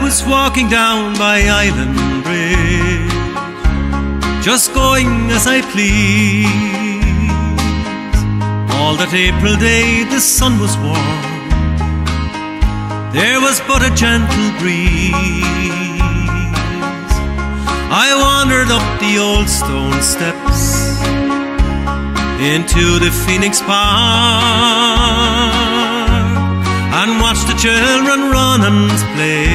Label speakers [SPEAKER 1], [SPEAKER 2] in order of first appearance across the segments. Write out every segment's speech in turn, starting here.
[SPEAKER 1] was walking down by Island Bridge, just going as I please. All that April day the sun was warm, there was but a gentle breeze. I wandered up the old stone steps into the Phoenix Park and watched the children run and play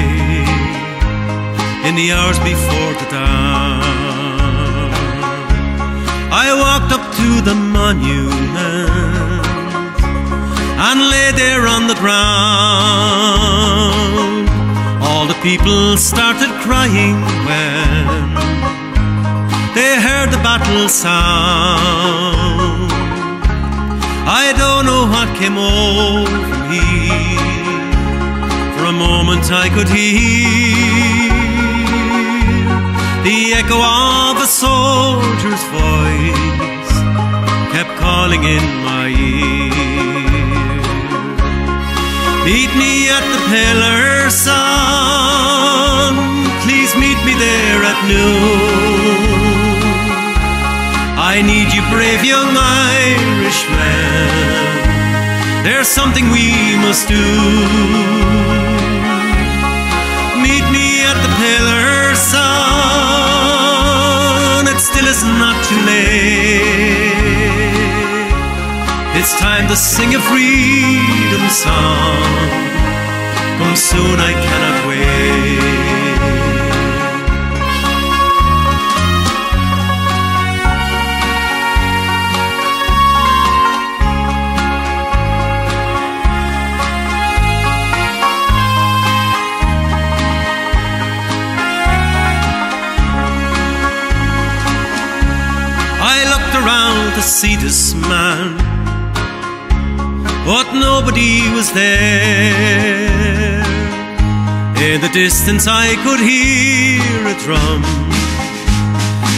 [SPEAKER 1] in the hours before the dark. I walked up to the monument and lay there on the ground. All the people started crying when they heard the battle sound. I don't know what came over me. For a moment I could hear the echo of a soldier's voice kept calling in my ear. Meet me at the Pillar, son, please meet me there at noon. I need you, brave young Irishmen, there's something we must do. Meet me at the Pillar, son, it still is not too late. It's time to sing a freedom song, come soon, I cannot wait. Around to see this man, but nobody was there. In the distance I could hear a drum,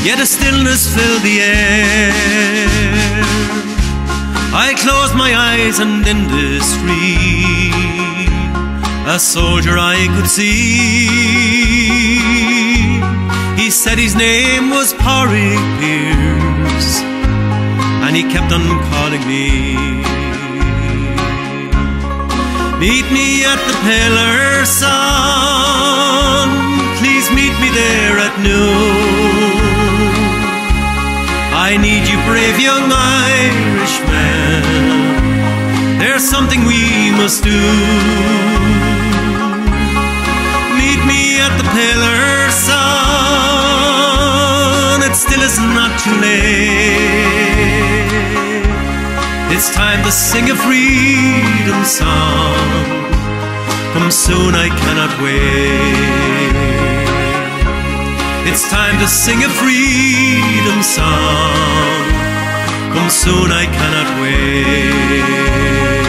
[SPEAKER 1] yet a stillness filled the air. I closed my eyes and in the street a soldier I could see. He said his name was Porrick Pierce, and he kept on calling me. Meet me at the Pillar, son, please meet me there at noon. I need you, brave young Irishmen, there's something we must do. Meet me at the Pillar, son, it still is not too late. It's time to sing a freedom song, come soon, I cannot wait. It's time to sing a freedom song, come soon, I cannot wait.